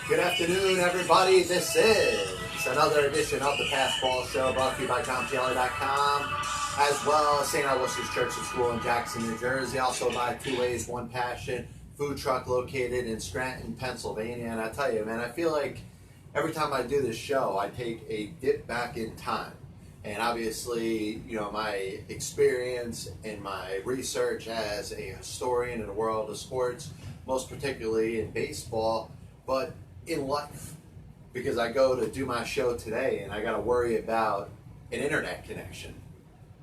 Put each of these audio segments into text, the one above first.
Good afternoon, everybody. This is another edition of the Passball Show, brought to you by TomTLA.com, as well as St. Aloysius Church and School in Jackson, New Jersey. Also by Two Ways, One Passion food truck located in Scranton, Pennsylvania. And I tell you, man, I feel like every time I do this show, I take a dip back in time. And obviously, you know, my experience and my research as a historian in the world of sports, most particularly in baseball, but in life, because I go to do my show today and I got to worry about an internet connection,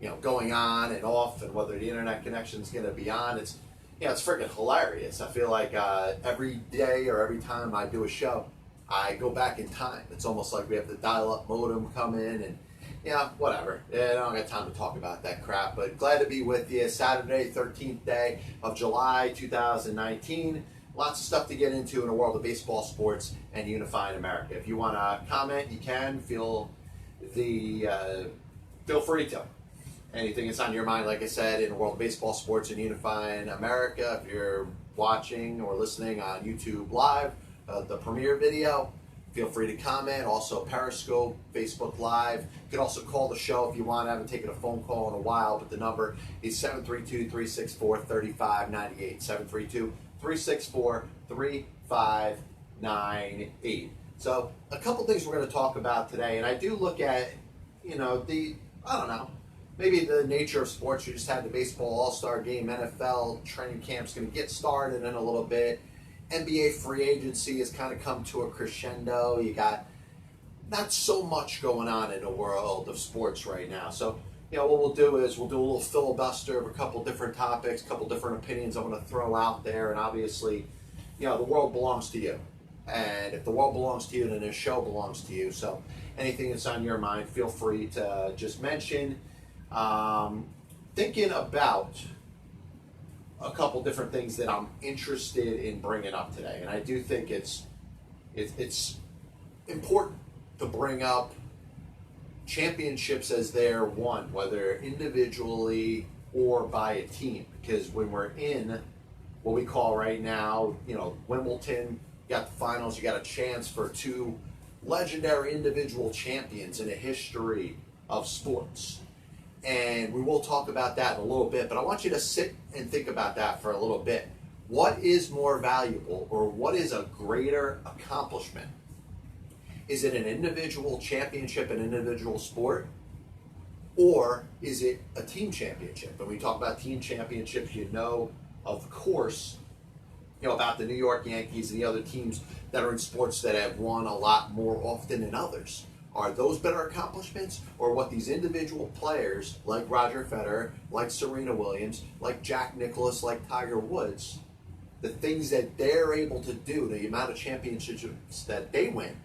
you know, going on and off, and whether the internet connection is going to be on. It's, you know, it's freaking hilarious. I feel like every day or every time I do a show, I go back in time. It's almost like we have the dial-up modem come in, and yeah, whatever. I don't got time to talk about that crap, but glad to be with you. Saturday, 13th day of July, 2019. Lots of stuff to get into in the world of baseball, sports, and unifying America. If you want to comment, you can. Feel free to. Anything that's on your mind, like I said, in the world of baseball, sports, and unifying America. If you're watching or listening on YouTube Live, the premiere video, feel free to comment. Also, Periscope, Facebook Live. You can also call the show if you want. I haven't taken a phone call in a while, but the number is 732-364-3598. 732-364-3598. So a couple things we're going to talk about today, and I do look at, you know, maybe the nature of sports. You just had the baseball all-star game, NFL training camp's going to get started in a little bit. NBA free agency has kind of come to a crescendo. You got not so much going on in the world of sports right now. So, you know, what we'll do is we'll do a little filibuster of a couple different topics, a couple different opinions I'm going to throw out there. And obviously, you know, the world belongs to you. And if the world belongs to you, then this show belongs to you. So anything that's on your mind, feel free to just mention. Thinking about a couple different things that I'm interested in bringing up today. And I do think it's important to bring up championships as they're won, whether individually or by a team. Because when we're in what we call right now, you know, Wimbledon, you got the finals, you got a chance for two legendary individual champions in the history of sports. And we will talk about that in a little bit, but I want you to sit and think about that for a little bit. What is more valuable, or what is a greater accomplishment? Is it an individual championship, an individual sport, or is it a team championship? When we talk about team championships, you know, of course, you know, about the New York Yankees and the other teams that are in sports that have won a lot more often than others. Are those better accomplishments, or what these individual players like Roger Federer, like Serena Williams, like Jack Nicklaus, like Tiger Woods, the things that they're able to do, the amount of championships that they win,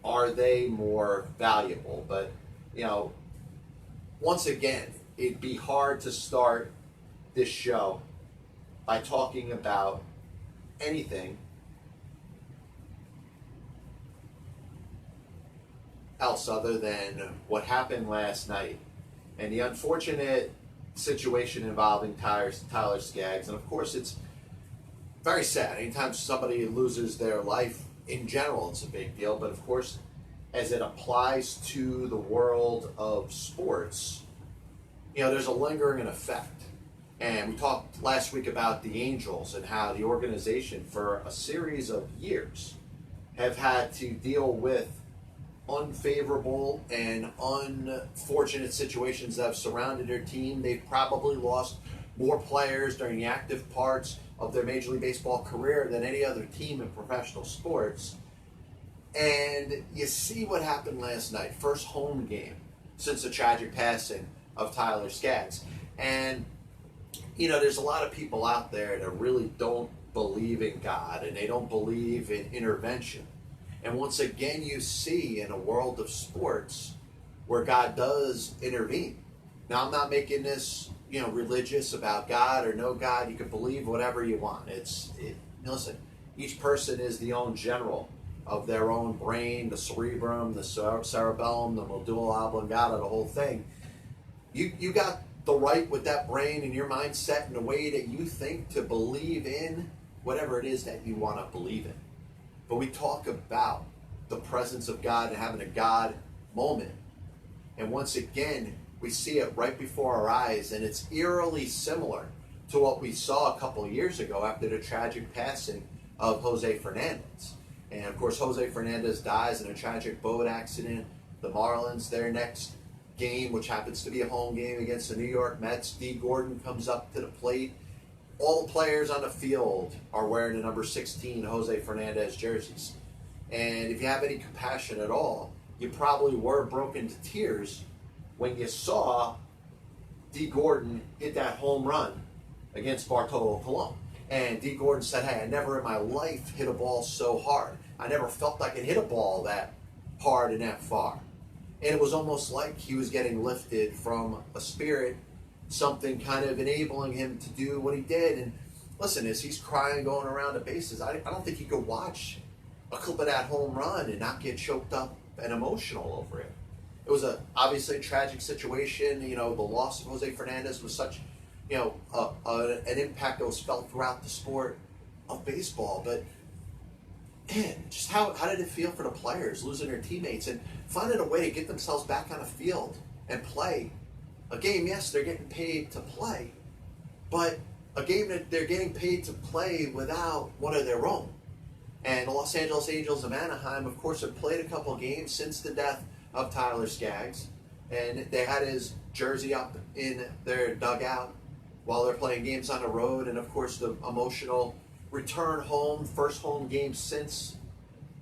are they more valuable? But, you know, once again, it'd be hard to start this show by talking about anything else other than what happened last night and the unfortunate situation involving Tyler Skaggs. And of course, it's very sad. Anytime somebody loses their life in general, it's a big deal. But of course, as it applies to the world of sports, you know, there's a lingering effect. And we talked last week about the Angels and how the organization for a series of years have had to deal with unfavorable and unfortunate situations that have surrounded their team. They've probably lost more players during the active parts of their Major League Baseball career than any other team in professional sports. And you see what happened last night. First home game since the tragic passing of Tyler Skaggs. And, you know, there's a lot of people out there that really don't believe in God, and they don't believe in intervention. And once again, you see in a world of sports where God does intervene. Now, I'm not making this, you know, religious about God or no God. You can believe whatever you want. Listen, each person is the own general of their own brain, the cerebrum, the cerebellum, the medulla oblongata, the whole thing. You got the right with that brain and your mindset in a way that you think to believe in whatever it is that you want to believe in. But we talk about the presence of God and having a God moment. And once again, we see it right before our eyes, and it's eerily similar to what we saw a couple of years ago after the tragic passing of Jose Fernandez. And of course, Jose Fernandez dies in a tragic boat accident. The Marlins, their next game, which happens to be a home game against the New York Mets, D. Gordon comes up to the plate. All the players on the field are wearing the number 16 Jose Fernandez jerseys. And if you have any compassion at all, you probably were broken to tears when you saw D. Gordon hit that home run against Bartolo Colon. And D. Gordon said, hey, I never in my life hit a ball so hard. I never felt I could hit a ball that hard and that far. And it was almost like he was getting lifted from a spirit, something kind of enabling him to do what he did. And listen, as he's crying going around the bases, I don't think he could watch a clip of that home run and not get choked up and emotional over it. It was obviously a tragic situation. You know, the loss of Jose Fernandez was such, you know, an impact that was felt throughout the sport of baseball. But man, just how did it feel for the players losing their teammates and finding a way to get themselves back on the field and play a game? Yes, they're getting paid to play, but a game that they're getting paid to play without one of their own. And the Los Angeles Angels of Anaheim, of course, have played a couple games since the death of Tyler Skaggs, and they had his jersey up in their dugout while they're playing games on the road. And of course, the emotional return home, first home game since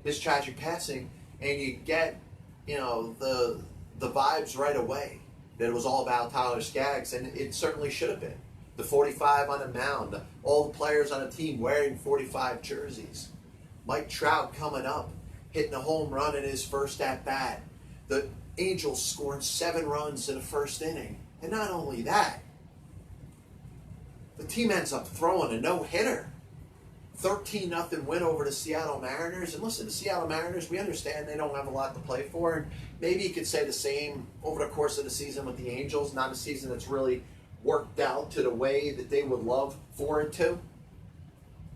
his tragic passing, and you get, you know, the vibes right away that it was all about Tyler Skaggs, and it certainly should have been. The 45 on the mound, all the players on the team wearing 45 jerseys. Mike Trout coming up, hitting a home run in his first at-bat. The Angels scoring 7 runs in the first inning. And not only that, the team ends up throwing a no-hitter. 13-0 win over the Seattle Mariners. And listen, the Seattle Mariners, we understand they don't have a lot to play for. And maybe you could say the same over the course of the season with the Angels. Not a season that's really worked out to the way that they would love for it to.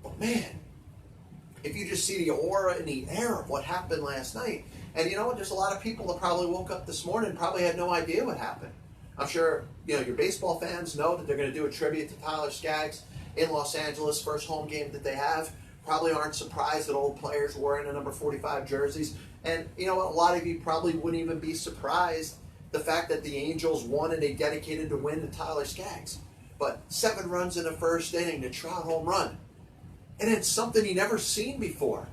But man, if you just see the aura in the air of what happened last night. And you know what? There's a lot of people that probably woke up this morning and probably had no idea what happened. I'm sure, you know, your baseball fans know that they're going to do a tribute to Tyler Skaggs in Los Angeles, first home game that they have. Probably aren't surprised that old players were wearing the number 45 jerseys. And you know what? A lot of you probably wouldn't even be surprised the fact that the Angels won and they dedicated the win to Tyler Skaggs. But 7 runs in the first inning, the Trout home run. And it's something you never seen before.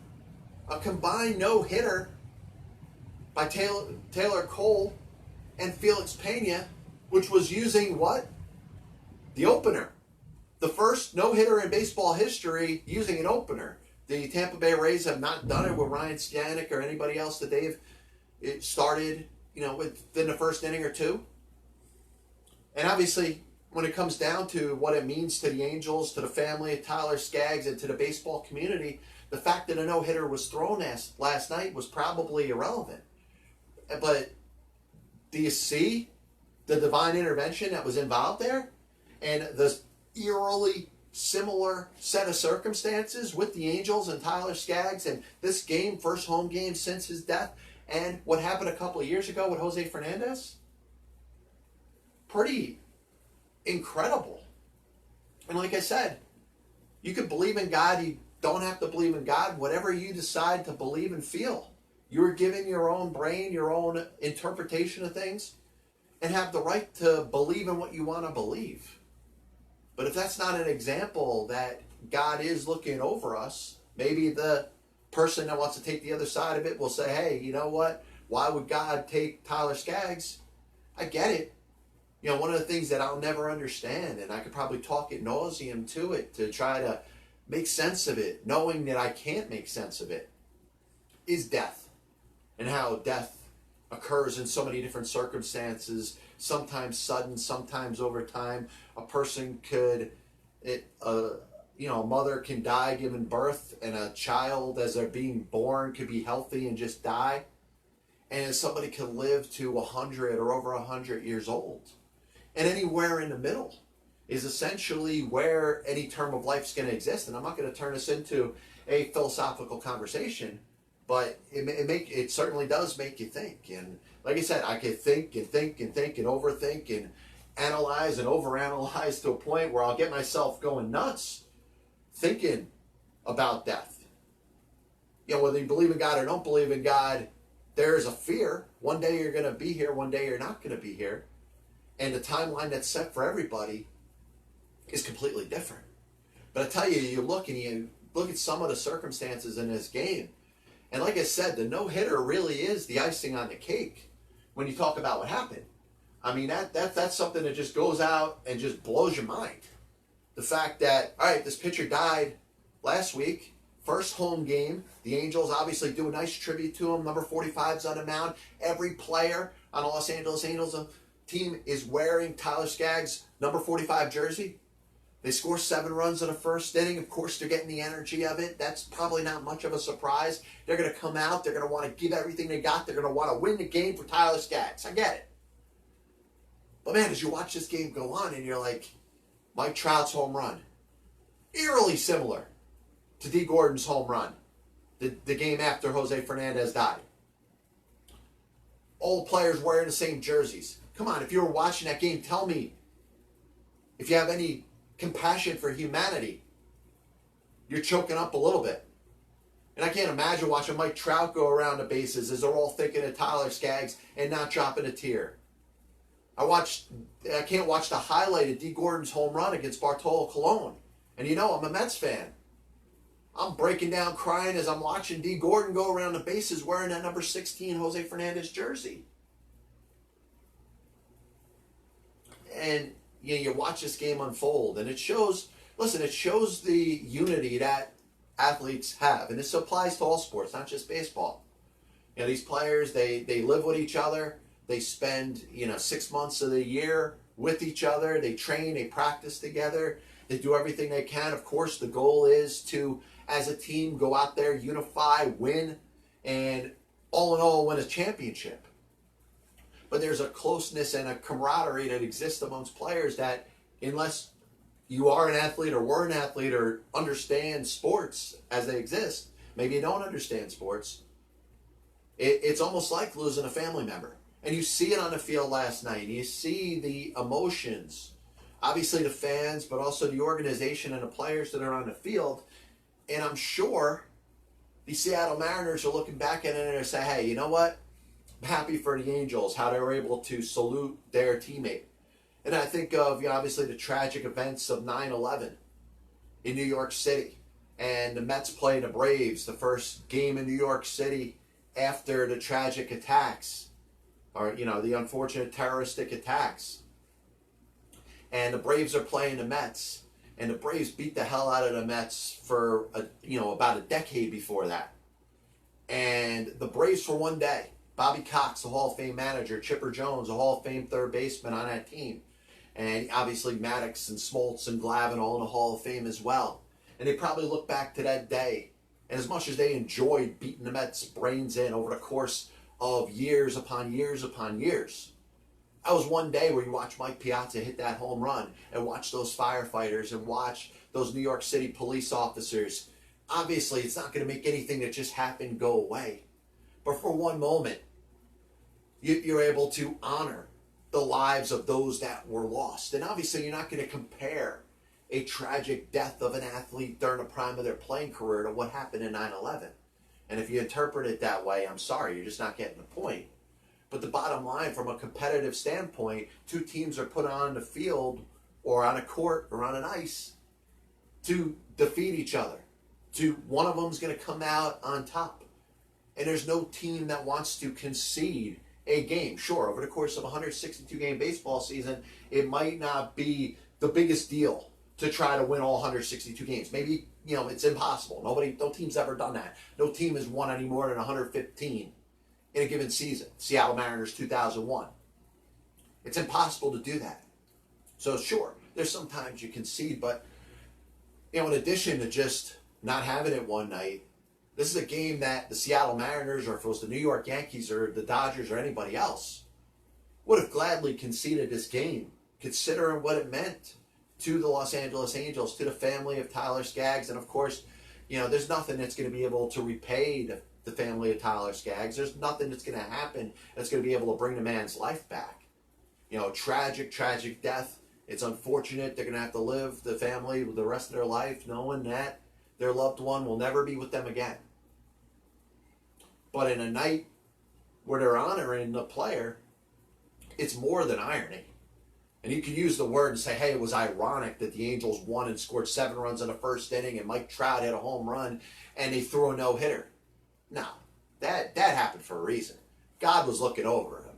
A combined no-hitter by Taylor Cole and Felix Pena, which was using what? The opener. The first no-hitter in baseball history using an opener. The Tampa Bay Rays have not done it with Ryan Stanek or anybody else that they've started, you know, within the first inning or two. And obviously, when it comes down to what it means to the Angels, to the family of Tyler Skaggs, and to the baseball community, the fact that a no-hitter was thrown last night was probably irrelevant. But do you see the divine intervention that was involved there? And the eerily similar set of circumstances with the Angels and Tyler Skaggs and this game, first home game since his death, and what happened a couple of years ago with Jose Fernandez? Pretty incredible. And like I said, you could believe in God, you don't have to believe in God. Whatever you decide to believe and feel, you're given your own brain, your own interpretation of things, and have the right to believe in what you want to believe. But if that's not an example that God is looking over us, maybe the person that wants to take the other side of it will say, hey, you know what? Why would God take Tyler Skaggs? I get it. You know, one of the things that I'll never understand, and I could probably talk ad nauseum to it to try to make sense of it, knowing that I can't make sense of it, is death. And how death occurs in so many different circumstances, sometimes sudden, sometimes over time. A person could, a mother can die giving birth, and a child as they're being born could be healthy and just die. And somebody can live to 100 or over 100 years old. And anywhere in the middle. is essentially where any term of life is going to exist. And I'm not going to turn this into a philosophical conversation, but it certainly does make you think. And like I said, I could think and think and think and overthink and analyze and overanalyze to a point where I'll get myself going nuts thinking about death. You know, whether you believe in God or don't believe in God, there is a fear. One day you're going to be here, one day you're not going to be here. And the timeline that's set for everybody is completely different. But I tell you, you look at some of the circumstances in this game. And like I said, the no-hitter really is the icing on the cake when you talk about what happened. I mean, that's something that just goes out and just blows your mind. The fact that, all right, this pitcher died last week, first home game. The Angels obviously do a nice tribute to him. Number 45's on the mound. Every player on the Los Angeles Angels team is wearing Tyler Skaggs' number 45 jersey. They score 7 runs in the first inning. Of course, they're getting the energy of it. That's probably not much of a surprise. They're going to come out. They're going to want to give everything they got. They're going to want to win the game for Tyler Skaggs. I get it. But man, as you watch this game go on and you're like, Mike Trout's home run, eerily similar to D. Gordon's home run, the game after Jose Fernandez died. All the players wearing the same jerseys. Come on, if you were watching that game, tell me if you have any compassion for humanity. You're choking up a little bit. And I can't imagine watching Mike Trout go around the bases as they're all thinking of Tyler Skaggs and not dropping a tear. I can't watch the highlight of D. Gordon's home run against Bartolo Colon. And you know, I'm a Mets fan. I'm breaking down crying as I'm watching D. Gordon go around the bases wearing that number 16 Jose Fernandez jersey. And you watch this game unfold, and it shows the unity that athletes have. And this applies to all sports, not just baseball. You know, these players, they live with each other. They spend, 6 months of the year with each other. They train, they practice together. They do everything they can. Of course, the goal is to, as a team, go out there, unify, win, and all in all, win a championship. But there's a closeness and a camaraderie that exists amongst players that, unless you are an athlete or were an athlete or understand sports as they exist, maybe you don't understand sports, it's almost like losing a family member. And you see it on the field last night. You see the emotions, obviously the fans, but also the organization and the players that are on the field. And I'm sure the Seattle Mariners are looking back at it and say, hey, you know what? I'm happy for the Angels, how they were able to salute their teammate. And I think of, obviously the tragic events of 9/11 in New York City. And the Mets playing the Braves, the first game in New York City after the tragic attacks. Or, the unfortunate terroristic attacks. And the Braves are playing the Mets. And the Braves beat the hell out of the Mets for, about a decade before that. And the Braves for one day. Bobby Cox, the Hall of Fame manager. Chipper Jones, a Hall of Fame third baseman on that team. And obviously Maddox and Smoltz and Glavine all in the Hall of Fame as well. And they probably look back to that day. And as much as they enjoyed beating the Mets' brains in over the course of years upon years upon years. That was one day where you watch Mike Piazza hit that home run and watch those firefighters and watch those New York City police officers. Obviously, it's not going to make anything that just happened go away. But for one moment, you're able to honor the lives of those that were lost. And obviously, you're not going to compare a tragic death of an athlete during the prime of their playing career to what happened in 9/11. And if you interpret it that way, I'm sorry, you're just not getting the point. But the bottom line, from a competitive standpoint, two teams are put on the field or on a court or on an ice to defeat each other. One of them's going to come out on top. And there's no team that wants to concede a game. Sure, over the course of a 162-game baseball season, it might not be the biggest deal to try to win all 162 games. Maybe, it's impossible. No team's ever done that. No team has won any more than 115 in a given season. Seattle Mariners 2001. It's impossible to do that. So sure, there's sometimes you concede, but in addition to just not having it one night, this is a game that the Seattle Mariners, or if it was the New York Yankees or the Dodgers or anybody else, would have gladly conceded this game, considering what it meant to the Los Angeles Angels, to the family of Tyler Skaggs. And of course, there's nothing that's going to be able to repay the family of Tyler Skaggs. There's nothing that's going to happen that's going to be able to bring the man's life back. Tragic, tragic death. It's unfortunate. They're going to have to live, the family, the rest of their life, knowing that their loved one will never be with them again. But in a night where they're honoring the player, it's more than irony. And you can use the word and say, hey, it was ironic that the Angels won and scored 7 runs in the first inning and Mike Trout hit a home run and they threw a no-hitter. No, that happened for a reason. God was looking over them.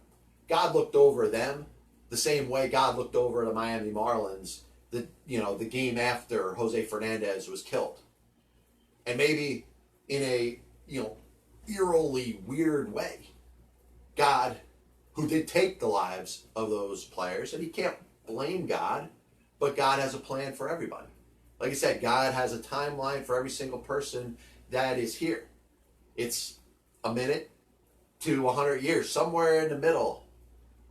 God looked over them the same way God looked over the Miami Marlins the game after Jose Fernandez was killed. And maybe in a, eerily weird way, God, who did take the lives of those players, and you can't blame God, but God has a plan for everybody. Like I said, God has a timeline for every single person that is here. It's a minute to 100 years. Somewhere in the middle,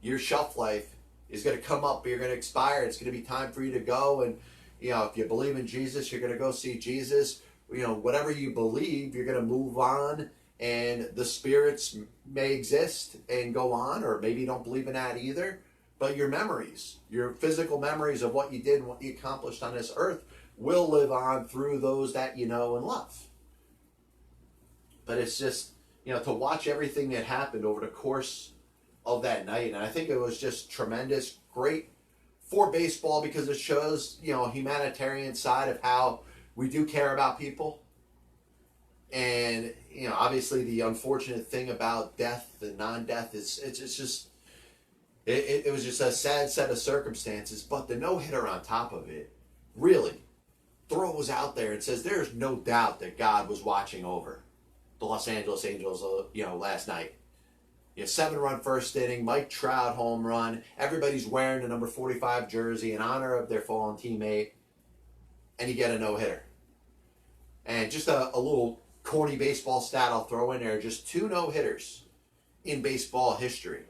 your shelf life is going to come up, you're going to expire. It's going to be time for you to go. And, if you believe in Jesus, you're going to go see Jesus. Whatever you believe, you're going to move on. And the spirits may exist and go on, or maybe you don't believe in that either. But your memories, your physical memories of what you did and what you accomplished on this earth will live on through those that you know and love. But it's just, to watch everything that happened over the course of that night. And I think it was just tremendous, great for baseball because it shows, humanitarian side of how we do care about people. And, obviously the unfortunate thing about death and non-death is it was just a sad set of circumstances. But the no-hitter on top of it really throws out there and says there's no doubt that God was watching over the Los Angeles Angels, last night. 7-run first inning, Mike Trout home run. Everybody's wearing the number 45 jersey in honor of their fallen teammate. And you get a no-hitter. And just a little corny baseball stat I'll throw in there. Just 2 no-hitters in baseball history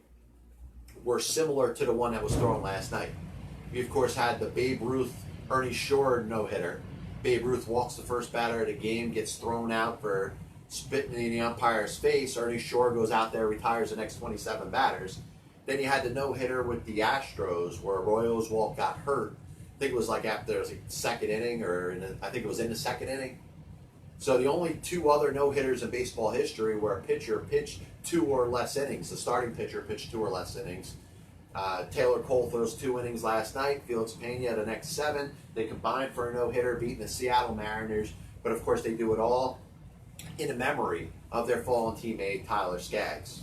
were similar to the one that was thrown last night. We, of course, had the Babe Ruth, Ernie Shore no-hitter. Babe Ruth walks the first batter of the game, gets thrown out for spitting in the umpire's face. Ernie Shore goes out there, retires the next 27 batters. Then you had the no-hitter with the Astros where Roy Oswalt got hurt. I think it was after the second inning, I think it was in the second inning. So the only 2 other no-hitters in baseball history where a pitcher pitched 2 or less innings. The starting pitcher pitched 2 or less innings. Taylor Cole throws 2 innings last night. Felix Pena the next 7. They combined for a no-hitter, beating the Seattle Mariners. But of course they do it all in the memory of their fallen teammate, Tyler Skaggs.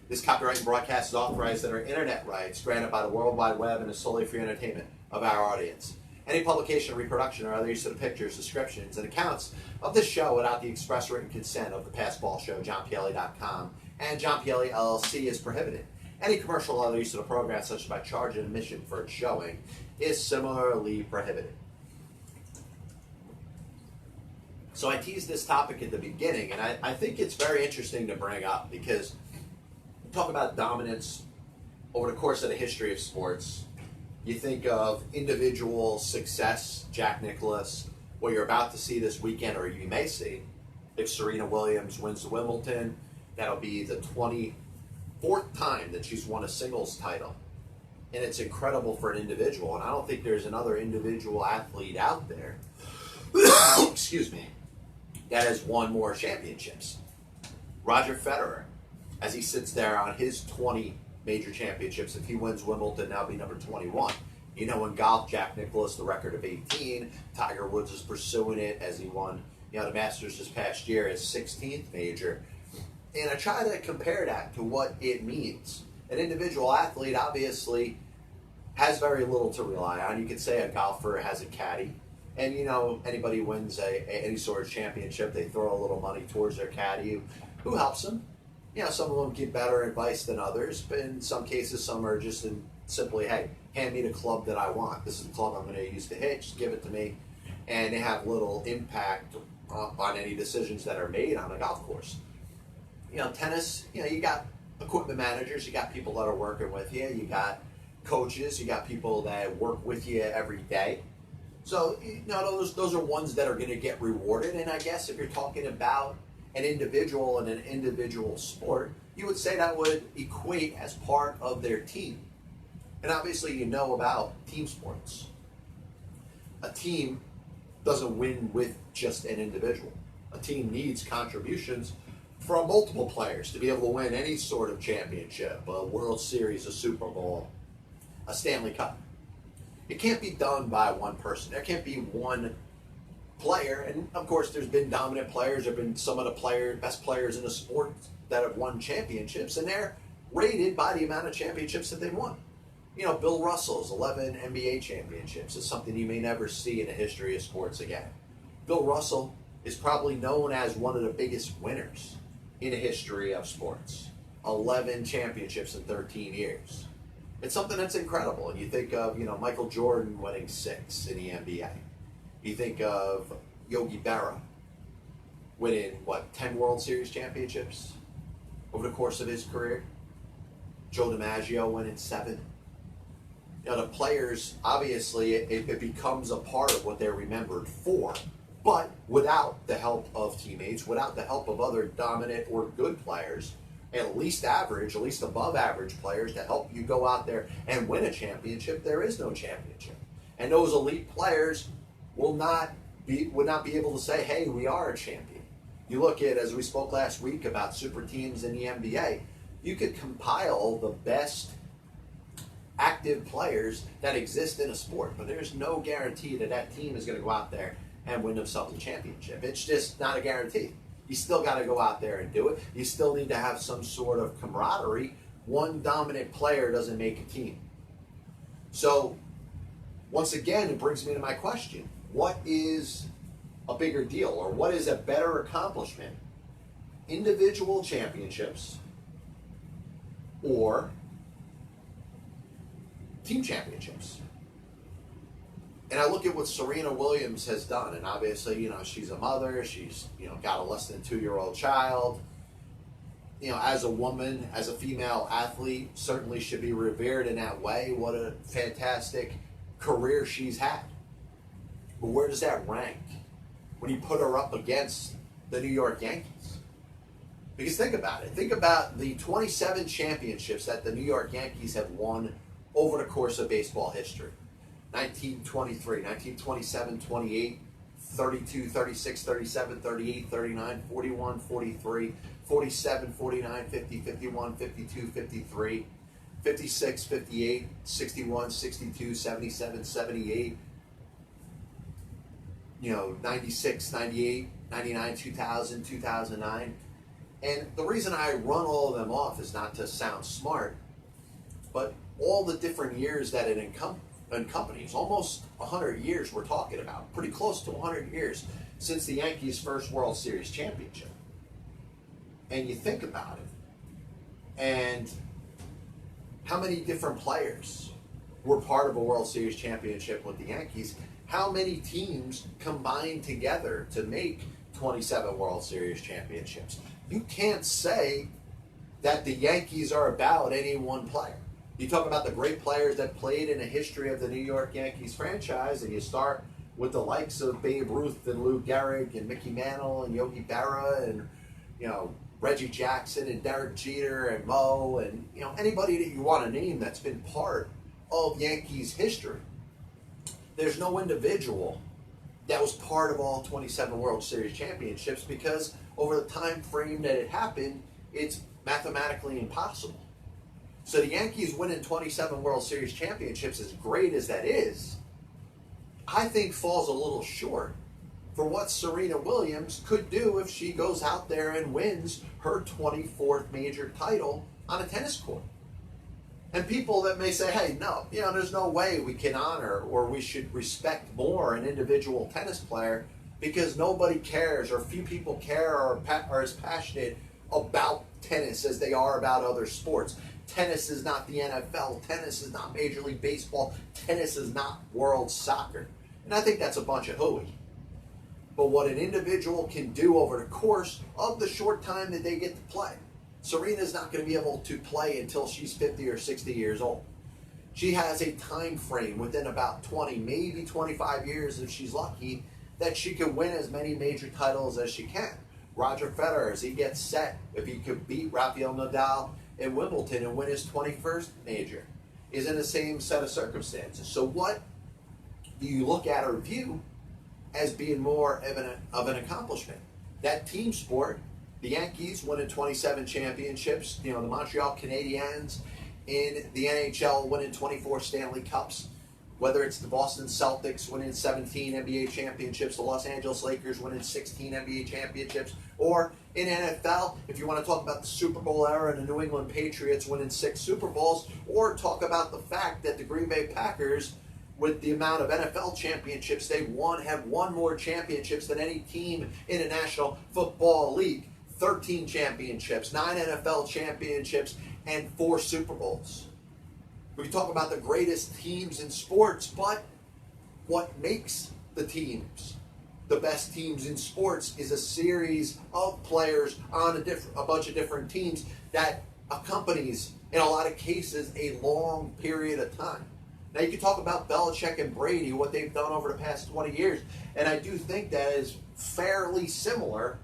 This copyright and broadcast is authorized under internet rights granted by the World Wide Web and is solely for entertainment of our audience. Any publication, reproduction, or other use of the pictures, descriptions, and accounts of this show without the express written consent of the Past Ball Show, JohnPielli.com, and John Pielli LLC is prohibited. Any commercial or other use of the program, such as by charge and admission for its showing, is similarly prohibited. So I teased this topic at the beginning, and I think it's very interesting to bring up because we talk about dominance over the course of the history of sports. You think of individual success, Jack Nicklaus, what you're about to see this weekend, or you may see, if Serena Williams wins the Wimbledon, that'll be the 24th time that she's won a singles title. And it's incredible for an individual, and I don't think there's another individual athlete out there, excuse me, that has won more championships. Roger Federer, as he sits there on his 20 major championships, if he wins Wimbledon, that'll be number 21. In golf, Jack Nicklaus, the record of 18. Tiger Woods is pursuing it as he won, the Masters this past year, his 16th major. And I try to compare that to what it means. An individual athlete obviously has very little to rely on. You could say a golfer has a caddy. And, anybody wins any sort of championship, they throw a little money towards their caddy who helps them. Some of them give better advice than others, but in some cases, some are just simply, hey, hand me the club that I want. This is the club I'm going to use to hit. Just give it to me. And they have little impact on any decisions that are made on a golf course. Tennis, you got equipment managers, you got people that are working with you, you got coaches, you got people that work with you every day. So, those are ones that are going to get rewarded. And I guess if you're talking about an individual in an individual sport, you would say that would equate as part of their team. And obviously, you know about team sports. A team doesn't win with just an individual. A team needs contributions from multiple players to be able to win any sort of championship, a World Series, a Super Bowl, a Stanley Cup. It can't be done by one person. There can't be one player. And of course, there's been dominant players. There have been some of the best players in the sport that have won championships, and they're rated by the amount of championships that they've won. Bill Russell's 11 NBA championships is something you may never see in the history of sports again. Bill Russell is probably known as one of the biggest winners in the history of sports. 11 championships in 13 years. It's something that's incredible. And you think of, Michael Jordan winning 6 in the NBA. You think of Yogi Berra winning, 10 World Series championships over the course of his career. Joe DiMaggio winning 7. The players, obviously, it becomes a part of what they're remembered for. But without the help of teammates, without the help of other dominant or good players, at least average, at least above average players to help you go out there and win a championship, there is no championship. And those elite players would not be able to say, hey, we are a champion. You look at, as we spoke last week about super teams in the NBA, you could compile the best active players that exist in a sport, but there's no guarantee that that team is going to go out there and win themselves a championship. It's just not a guarantee. You still got to go out there and do it. You still need to have some sort of camaraderie. One dominant player doesn't make a team. So, once again, it brings me to my question. What is a bigger deal, or what is a better accomplishment? Individual championships or team championships? And I look at what Serena Williams has done, and obviously, she's a mother. She's, got a less than 2-year-old child. As a woman, as a female athlete, certainly should be revered in that way. What a fantastic career she's had. But where does that rank when you put her up against the New York Yankees? Because think about it. Think about the 27 championships that the New York Yankees have won over the course of baseball history. 1923, 1927, 28, 32, 36, 37, 38, 39, 41, 43, 47, 49, 50, 51, 52, 53, 56, 58, 61, 62, 77, 78, 96, 98, 99, 2000, 2009. And the reason I run all of them off is not to sound smart, but all the different years that it encompasses, almost 100 years we're talking about, pretty close to 100 years since the Yankees' first World Series championship. And you think about it, and how many different players were part of a World Series championship with the Yankees? How many teams combined together to make 27 World Series championships? You can't say that the Yankees are about any one player. You talk about the great players that played in the history of the New York Yankees franchise, and you start with the likes of Babe Ruth and Lou Gehrig and Mickey Mantle and Yogi Berra and Reggie Jackson and Derek Jeter and Mo and anybody that you want to name that's been part of Yankees history. There's no individual that was part of all 27 World Series championships, because over the time frame that it happened, it's mathematically impossible. So the Yankees winning 27 World Series championships, as great as that is, I think falls a little short for what Serena Williams could do if she goes out there and wins her 24th major title on a tennis court. And people that may say, hey, no, there's no way we can honor or we should respect more an individual tennis player, because nobody cares, or few people care or are as passionate about tennis as they are about other sports. Tennis is not the NFL. Tennis is not Major League Baseball. Tennis is not world soccer. And I think that's a bunch of hooey. But what an individual can do over the course of the short time that they get to play. Serena's not going to be able to play until she's 50 or 60 years old. She has a time frame within about 20, maybe 25 years if she's lucky, that she can win as many major titles as she can. Roger Federer, as he gets set, if he could beat Rafael Nadal in Wimbledon and win his 21st major, is in the same set of circumstances. So what do you look at or view as being more of an accomplishment? That team sport, the Yankees winning 27 championships, the Montreal Canadiens in the NHL winning 24 Stanley Cups, whether it's the Boston Celtics winning 17 NBA championships, the Los Angeles Lakers winning 16 NBA championships, or in NFL, if you want to talk about the Super Bowl era and the New England Patriots winning 6 Super Bowls, or talk about the fact that the Green Bay Packers, with the amount of NFL championships they won, have won more championships than any team in the National Football League. 13 championships, 9 NFL championships, and 4 Super Bowls. We talk about the greatest teams in sports, but what makes the teams the best teams in sports is a series of players on a bunch of different teams that accompanies, in a lot of cases, a long period of time. Now, you can talk about Belichick and Brady, what they've done over the past 20 years, and I do think that is fairly similar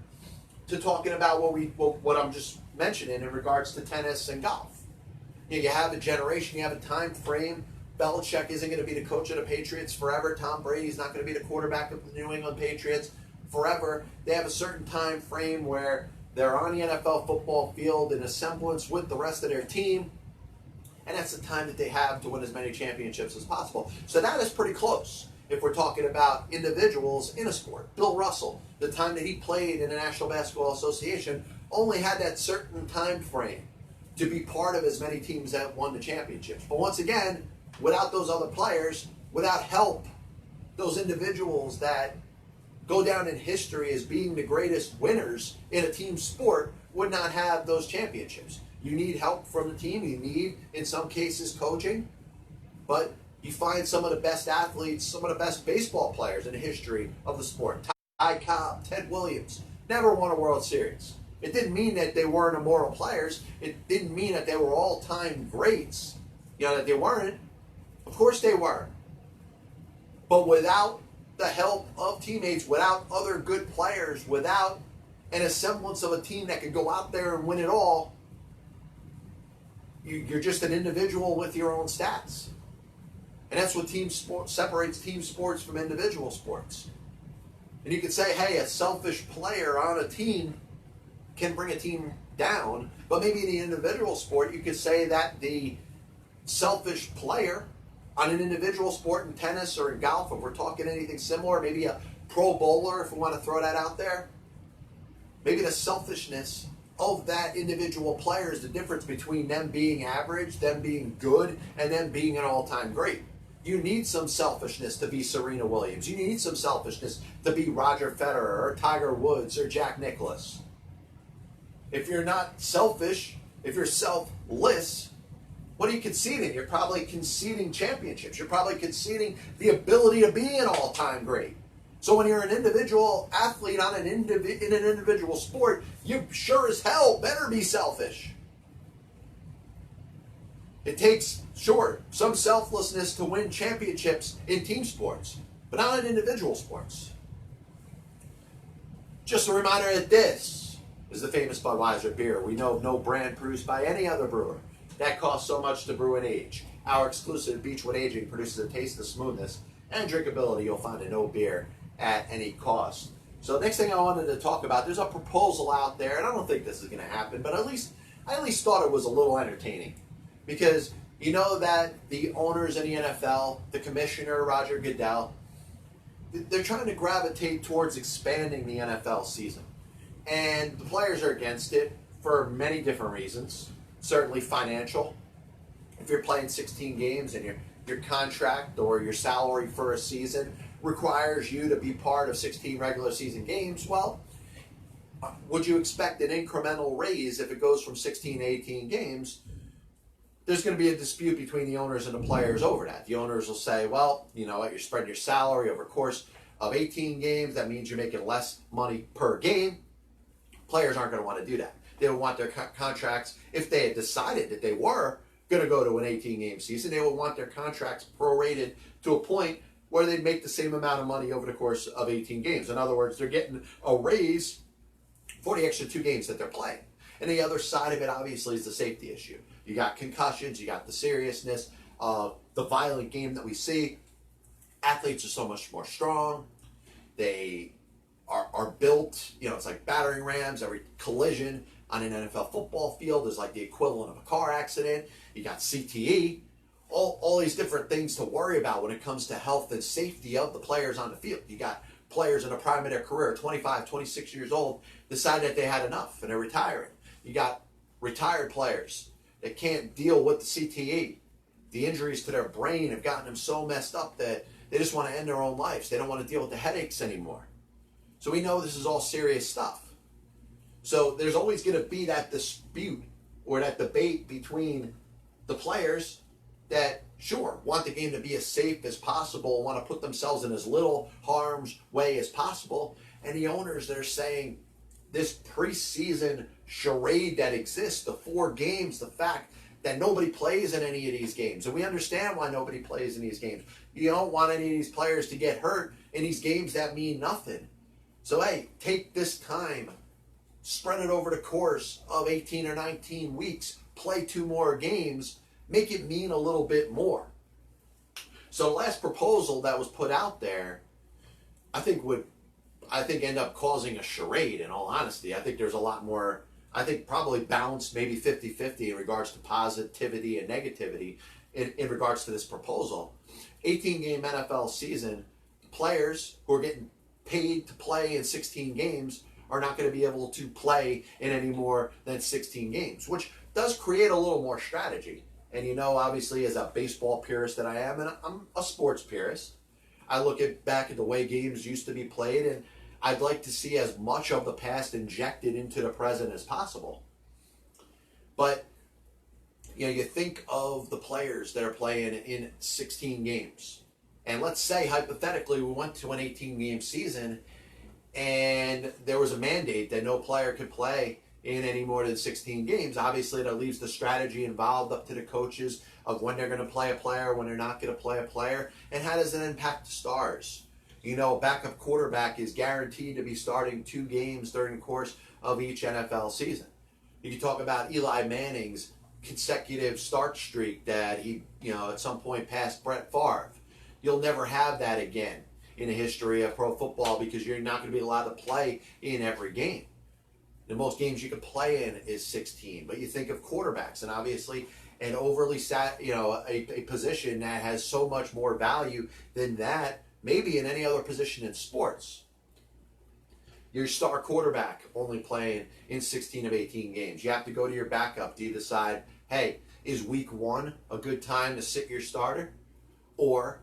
to talking about what I'm just mentioning in regards to tennis and golf. You have a generation, you have a time frame. Belichick isn't going to be the coach of the Patriots forever. Tom Brady's not going to be the quarterback of the New England Patriots forever. They have a certain time frame where they're on the NFL football field in a semblance with the rest of their team, and that's the time that they have to win as many championships as possible. So that is pretty close if we're talking about individuals in a sport. Bill Russell, the time that he played in the National Basketball Association, only had that certain time frame to be part of as many teams that won the championships. But once again, without those other players, without help, those individuals that go down in history as being the greatest winners in a team sport would not have those championships. You need help from the team. You need, in some cases, coaching. But you find some of the best athletes, some of the best baseball players in the history of the sport. Ty Cobb, Ted Williams, never won a World Series. It didn't mean that they weren't immoral players. It didn't mean that they were all-time greats. That they weren't. Of course they were. But without the help of teammates, without other good players, without an semblance of a team that could go out there and win it all, you're just an individual with your own stats. And that's what team sport separates team sports from individual sports. And you could say, hey, a selfish player on a team can bring a team down, but maybe in the individual sport, you could say that the selfish player on an individual sport in tennis or in golf, if we're talking anything similar, maybe a pro bowler, if we want to throw that out there, maybe the selfishness of that individual player is the difference between them being average, them being good, and them being an all-time great. You need some selfishness to be Serena Williams. You need some selfishness to be Roger Federer or Tiger Woods or Jack Nicklaus. If you're not selfish, if you're selfless, what are you conceding? You're probably conceding championships. You're probably conceding the ability to be an all-time great. So when you're an individual athlete in an individual sport, you sure as hell better be selfish. It takes, sure, some selflessness to win championships in team sports, but not in individual sports. Just a reminder that this is the famous Budweiser beer. We know of no brand produced by any other brewer that costs so much to brew and age. Our exclusive Beechwood aging produces a taste of smoothness and drinkability you'll find in no beer at any cost. So next thing I wanted to talk about, there's a proposal out there, and I don't think this is going to happen, but I at least thought it was a little entertaining. Because you know that the owners in the NFL, the commissioner, Roger Goodell, they're trying to gravitate towards expanding the NFL season. And the players are against it for many different reasons. Certainly financial. If you're playing 16 games and your contract or your salary for a season requires you to be part of 16 regular season games, well, would you expect an incremental raise if it goes from 16 to 18 games? There's going to be a dispute between the owners and the players over that. The owners will say, well, you know what, you're spreading your salary over a course of 18 games. That means you're making less money per game. Players aren't going to want to do that. They would want their contracts, if they had decided that they were going to go to an 18-game season. They would want their contracts prorated to a point where they'd make the same amount of money over the course of 18 games. In other words, they're getting a raise for the extra 2 games that they're playing. And the other side of it, obviously, is the safety issue. You got concussions, you got the seriousness of the violent game that we see. Athletes are so much more strong. They are built, it's like battering rams. Every collision on an NFL football field is like the equivalent of a car accident. You got CTE, all these different things to worry about when it comes to health and safety of the players on the field. You got players in the prime of their career, 25, 26 years old, decide that they had enough and they're retiring. You got retired players that can't deal with the CTE. The injuries to their brain have gotten them so messed up that they just want to end their own lives. They don't want to deal with the headaches anymore. So we know this is all serious stuff. So there's always going to be that dispute or that debate between the players that, sure, want the game to be as safe as possible, want to put themselves in as little harm's way as possible, and the owners that are saying this preseason charade that exists, the 4 games, the fact that nobody plays in any of these games. And we understand why nobody plays in these games. You don't want any of these players to get hurt in these games that mean nothing. So, hey, take this time, spread it over the course of 18 or 19 weeks, play 2 more games, make it mean a little bit more. So the last proposal that was put out there, I think end up causing a charade, in all honesty. I think there's a lot more, probably balanced, maybe 50-50 in regards to positivity and negativity in regards to this proposal. 18-game NFL season, players who are getting paid to play in 16 games are not going to be able to play in any more than 16 games, which does create a little more strategy. And obviously, as a baseball purist that I am, and I'm a sports purist, I look back at the way games used to be played, and I'd like to see as much of the past injected into the present as possible. But, you think of the players that are playing in 16 games. And let's say, hypothetically, we went to an 18-game season, and there was a mandate that no player could play in any more than 16 games. Obviously, that leaves the strategy involved up to the coaches of when they're going to play a player, when they're not going to play a player, and how does it impact the stars? A backup quarterback is guaranteed to be starting 2 games during the course of each NFL season. You can talk about Eli Manning's consecutive start streak that he, at some point passed Brett Favre. You'll never have that again in the history of pro football because you're not going to be allowed to play in every game. The most games you can play in is 16. But you think of quarterbacks, and obviously an overly a position that has so much more value than that, maybe in any other position in sports. Your star quarterback only playing in 16 of 18 games. You have to go to your backup. Do you decide, hey, is week 1 a good time to sit your starter? Or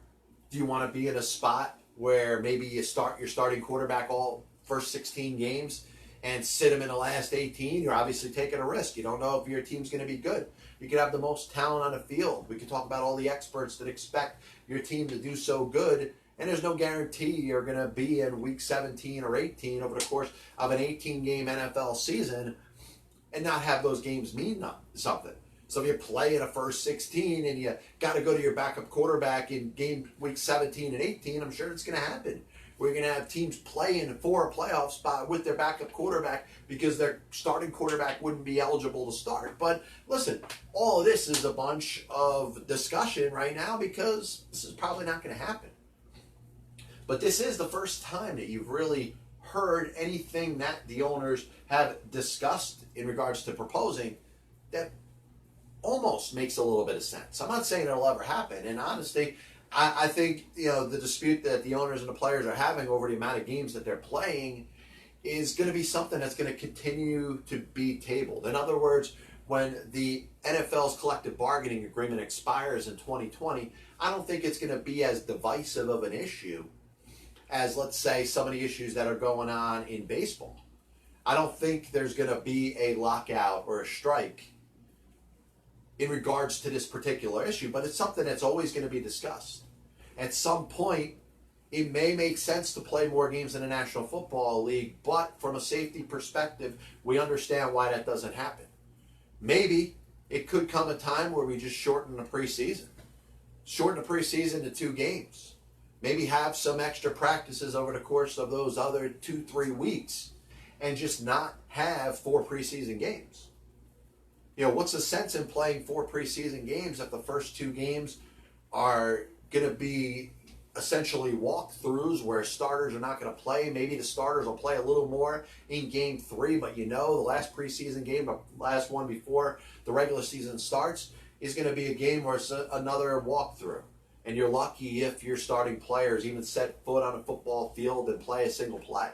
do you want to be in a spot where maybe you start your starting quarterback all first 16 games and sit him in the last 18? You're obviously taking a risk. You don't know if your team's going to be good. You could have the most talent on the field. We could talk about all the experts that expect your team to do so good, and there's no guarantee you're going to be in week 17 or 18 over the course of an 18-game NFL season and not have those games mean something. So if you play in a first 16 and you got to go to your backup quarterback in week 17 and 18, I'm sure it's going to happen. We're going to have teams playing for a playoff spot with their backup quarterback because their starting quarterback wouldn't be eligible to start. But listen, all of this is a bunch of discussion right now because this is probably not going to happen. But this is the first time that you've really heard anything that the owners have discussed in regards to proposing that almost makes a little bit of sense. I'm not saying it'll ever happen. And honestly, I think the dispute that the owners and the players are having over the amount of games that they're playing is going to be something that's going to continue to be tabled. In other words, when the NFL's collective bargaining agreement expires in 2020, I don't think it's going to be as divisive of an issue as, let's say, some of the issues that are going on in baseball. I don't think there's going to be a lockout or a strike in regards to this particular issue, but it's something that's always going to be discussed. At some point, it may make sense to play more games in the National Football League, but from a safety perspective, we understand why that doesn't happen. Maybe it could come a time where we just shorten the preseason. Shorten the preseason to 2 games. Maybe have some extra practices over the course of those other 2-3 weeks and just not have 4 preseason games. What's the sense in playing 4 preseason games if the first 2 games are going to be essentially walkthroughs where starters are not going to play? Maybe the starters will play a little more in game 3, but the last preseason game, the last one before the regular season starts, is going to be a game where it's another walkthrough. And you're lucky if your starting players even set foot on a football field and play a single play.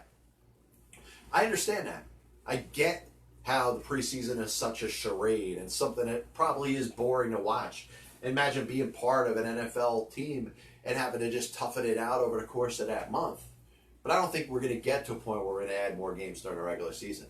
I understand that. I get how the preseason is such a charade and something that probably is boring to watch. Imagine being part of an NFL team and having to just toughen it out over the course of that month. But I don't think we're going to get to a point where we're going to add more games during the regular season.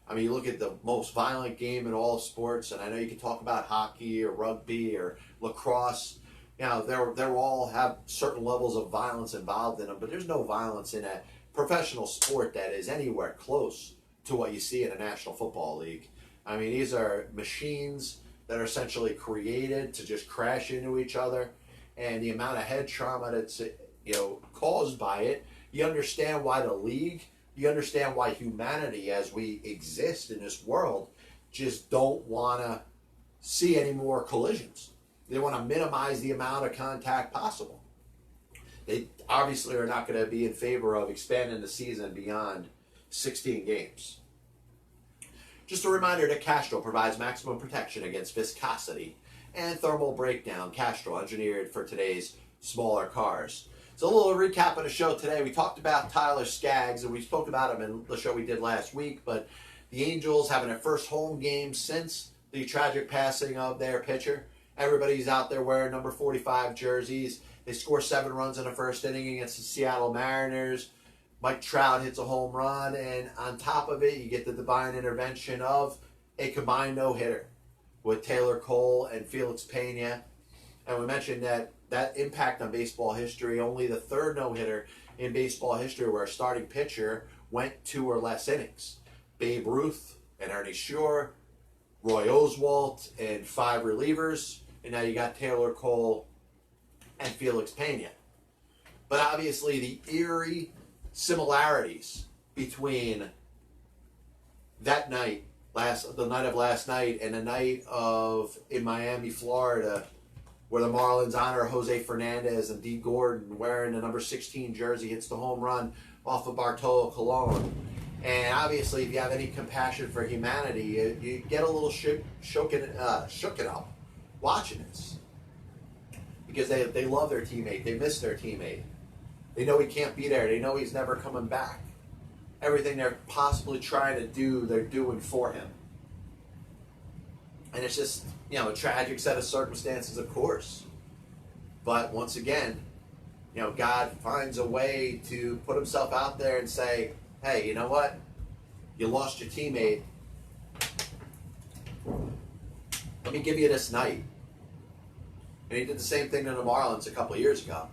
I mean, you look at the most violent game in all sports, and I know you can talk about hockey or rugby or lacrosse. They all have certain levels of violence involved in them, but there's no violence in a professional sport that is anywhere close to what you see in a National Football League. I mean, these are machines that are essentially created to just crash into each other, and the amount of head trauma that's caused by it. You understand why the league, you understand why humanity as we exist in this world just don't want to see any more collisions. They want to minimize the amount of contact possible. They obviously are not going to be in favor of expanding the season beyond 16 games. Just a reminder that Castrol provides maximum protection against viscosity and thermal breakdown. Castrol, engineered for today's smaller cars. So a little recap of the show today. We talked about Tyler Skaggs, and we spoke about him in the show we did last week, but the Angels having their first home game since the tragic passing of their pitcher. Everybody's out there wearing number 45 jerseys. They score 7 runs in the first inning against the Seattle Mariners. Mike Trout hits a home run, and on top of it, you get the divine intervention of a combined no-hitter with Taylor Cole and Felix Pena. And we mentioned that impact on baseball history, only the 3rd no-hitter in baseball history where a starting pitcher went 2 or less innings. Babe Ruth and Ernie Shore, Roy Oswalt and 5 relievers, and now you got Taylor Cole and Felix Pena. But obviously the eerie similarities between that night, the night of last night, and the night in Miami, Florida, where the Marlins honor Jose Fernandez and D. Gordon wearing the number 16 jersey hits the home run off of Bartolo Colon. And obviously, if you have any compassion for humanity, you get a little shooken up watching this. Because they love their teammate. They miss their teammate. They know he can't be there. They know he's never coming back. Everything they're possibly trying to do, they're doing for him. And it's just, a tragic set of circumstances, of course. But once again, God finds a way to put himself out there and say, hey, you know what? You lost your teammate. Let me give you this night. And he did the same thing to the Marlins a couple of years ago.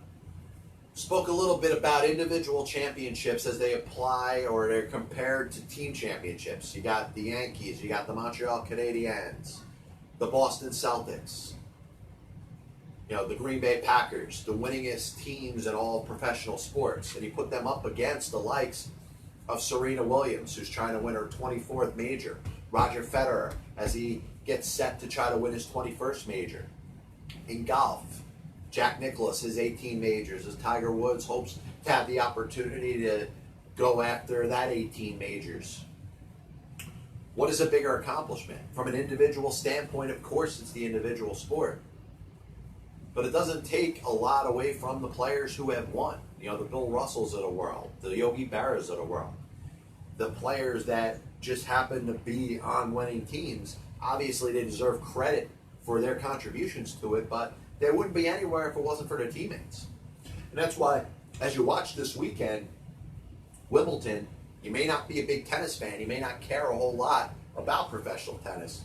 Spoke a little bit about individual championships as they apply or they're compared to team championships. You got the Yankees, you got the Montreal Canadiens, the Boston Celtics, the Green Bay Packers, the winningest teams in all professional sports. And he put them up against the likes of Serena Williams, who's trying to win her 24th major. Roger Federer, as he gets set to try to win his 21st major. In golf, Jack Nicklaus, his 18 majors, as Tiger Woods hopes to have the opportunity to go after that 18 majors. What is a bigger accomplishment? From an individual standpoint, of course, it's the individual sport. But it doesn't take a lot away from the players who have won. The Bill Russells of the world, the Yogi Berras of the world. The players that just happen to be on winning teams. Obviously, they deserve credit for their contributions to it, but they wouldn't be anywhere if it wasn't for their teammates. And that's why, as you watch this weekend, Wimbledon, you may not be a big tennis fan. You may not care a whole lot about professional tennis.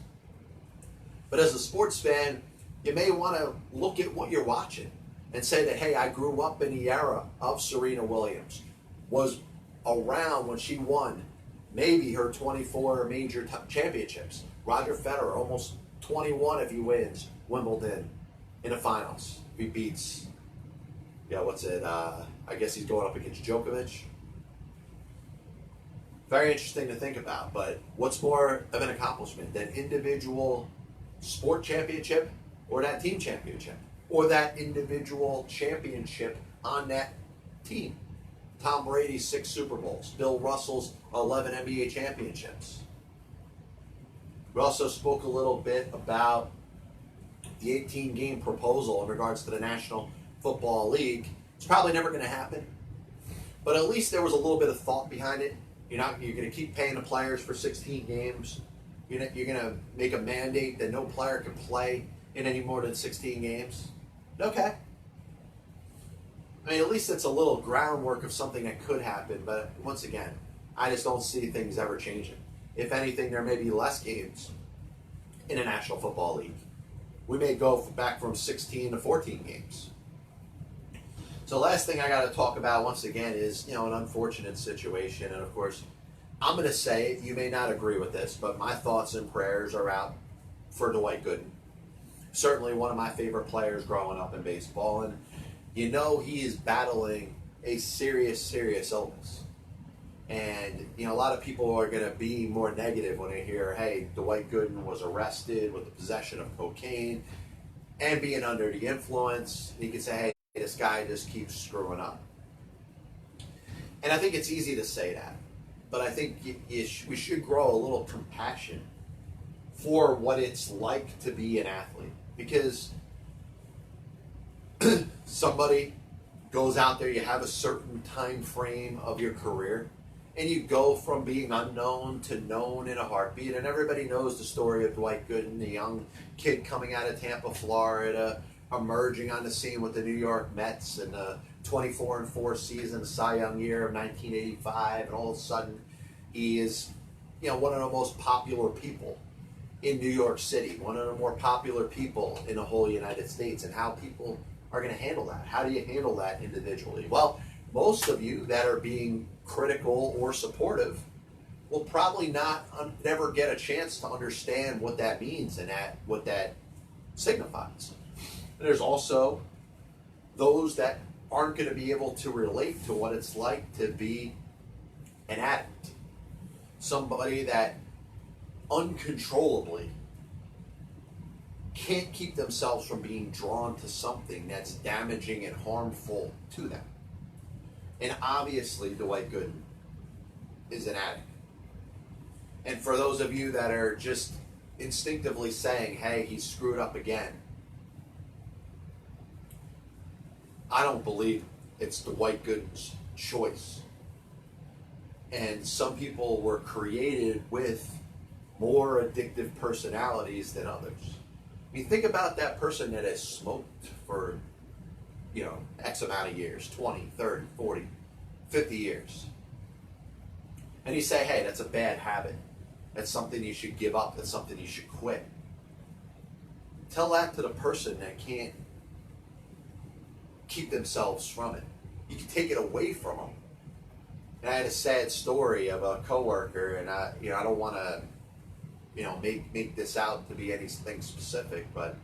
But as a sports fan, you may want to look at what you're watching and say that, hey, I grew up in the era of Serena Williams, was around when she won maybe her 24 major championships. Roger Federer, almost 21 if he wins Wimbledon in the finals. If he beats, I guess he's going up against Djokovic. Very interesting to think about, but what's more of an accomplishment, that individual sport championship or that team championship? Or that individual championship on that team? Tom Brady's 6 Super Bowls, Bill Russell's 11 NBA championships. We also spoke a little bit about the 18-game proposal in regards to the National Football League. It's probably never going to happen, but at least there was a little bit of thought behind it. You're going to keep paying the players for 16 games. You're going to make a mandate that no player can play in any more than 16 games. Okay. I mean, at least it's a little groundwork of something that could happen, but once again, I just don't see things ever changing. If anything, there may be less games in the National Football League. We may go back from 16 to 14 games. So last thing I got to talk about once again is, an unfortunate situation. And of course, I'm going to say, you may not agree with this, but my thoughts and prayers are out for Dwight Gooden. Certainly one of my favorite players growing up in baseball. And he is battling a serious, serious illness. And, a lot of people are going to be more negative when they hear, hey, Dwight Gooden was arrested with the possession of cocaine and being under the influence. And you can say, hey, this guy just keeps screwing up. And I think it's easy to say that. But I think we should grow a little compassion for what it's like to be an athlete. Because somebody goes out there, you have a certain time frame of your career, and you go from being unknown to known in a heartbeat. And everybody knows the story of Dwight Gooden, the young kid coming out of Tampa, Florida, emerging on the scene with the New York Mets in the 24-4 season, the Cy Young year of 1985, and all of a sudden he is, one of the most popular people in New York City, one of the more popular people in the whole United States. And how people are going to handle that. How do you handle that individually? Well, most of you that are being critical or supportive will probably never get a chance to understand what that means and what that signifies. And there's also those that aren't going to be able to relate to what it's like to be an addict. Somebody that uncontrollably can't keep themselves from being drawn to something that's damaging and harmful to them. And obviously, Dwight Gooden is an addict. And for those of you that are just instinctively saying, hey, he's screwed up again, I don't believe it's Dwight Gooden's choice. And some people were created with more addictive personalities than others. I mean, think about that person that has smoked for, X amount of years, 20, 30, 40, 50 years. And you say, hey, that's a bad habit. That's something you should give up. That's something you should quit. Tell that to the person that can't keep themselves from it. You can take it away from them. And I had a sad story of a coworker, and I don't want to, make this out to be anything specific, but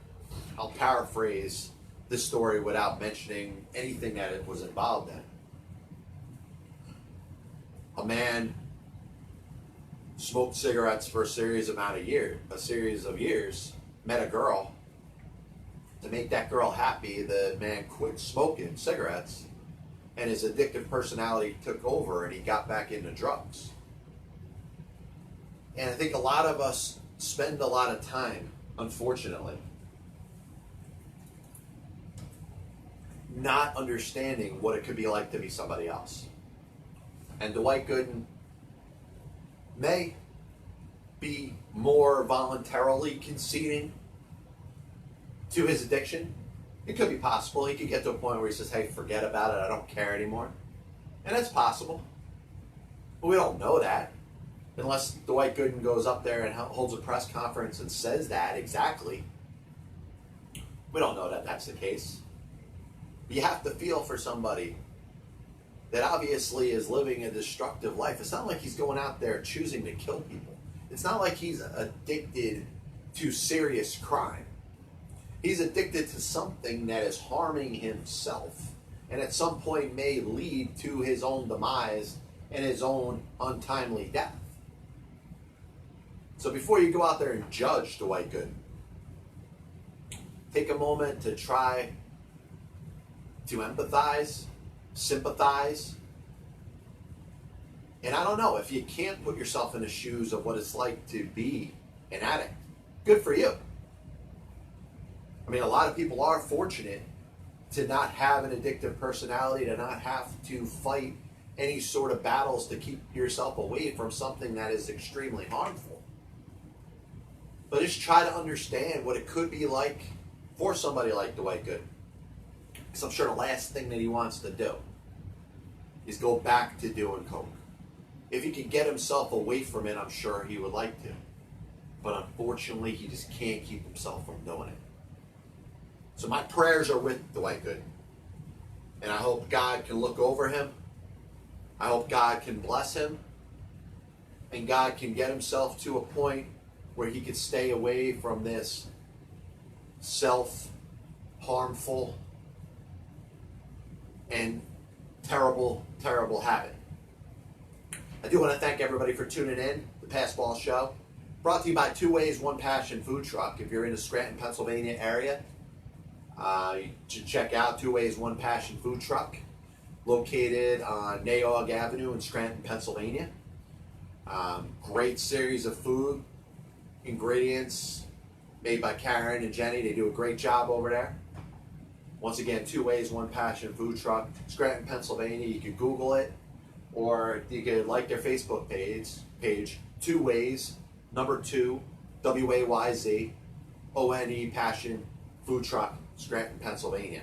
I'll paraphrase this story without mentioning anything that it was involved in. A man smoked cigarettes for a series of years, met a girl. To make that girl happy, the man quit smoking cigarettes, and his addictive personality took over, and he got back into drugs. And I think a lot of us spend a lot of time, unfortunately, not understanding what it could be like to be somebody else. And Dwight Gooden may be more voluntarily conceding to his addiction. It could be possible. He could get to a point where he says, hey, forget about it, I don't care anymore. And that's possible. But we don't know that. Unless Dwight Gooden goes up there and holds a press conference and says that exactly. We don't know that that's the case. You have to feel for somebody that obviously is living a destructive life. It's not like he's going out there choosing to kill people. It's not like he's addicted to serious crime. He's addicted to something that is harming himself, and at some point may lead to his own demise and his own untimely death. So before you go out there and judge Dwight Gooden, take a moment to try to empathize, sympathize. And I don't know, if you can't put yourself in the shoes of what it's like to be an addict, good for you. I mean, a lot of people are fortunate to not have an addictive personality, to not have to fight any sort of battles to keep yourself away from something that is extremely harmful. But just try to understand what it could be like for somebody like Dwight Gooden. Because I'm sure the last thing that he wants to do is go back to doing coke. If he could get himself away from it, I'm sure he would like to. But unfortunately, he just can't keep himself from doing it. So my prayers are with Dwight Gooden. And I hope God can look over him. I hope God can bless him. And God can get himself to a point where he could stay away from this self-harmful and terrible, terrible habit. I do want to thank everybody for tuning in. The Passball Show, brought to you by 2 Ways, 1 Passion Food Truck. If you're in the Scranton, Pennsylvania area, you should check out 2 Ways, 1 Passion Food Truck, located on Naog Avenue in Scranton, Pennsylvania. Great series of food, ingredients made by Karen and Jenny. They do a great job over there. Once again, 2 Ways, 1 Passion Food Truck, Scranton, Pennsylvania. You could Google it, or you could like their Facebook page 2 Ways, number 2, WAYZ, ONE Passion Food Truck, Scranton, Pennsylvania.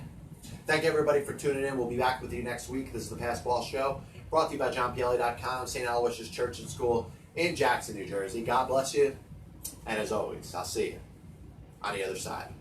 Thank everybody for tuning in. We'll be back with you next week. This is the Passball Show, brought to you by JohnPielli.com, St. Aloysius Church and School in Jackson, New Jersey. God bless you, and as always, I'll see you on the other side.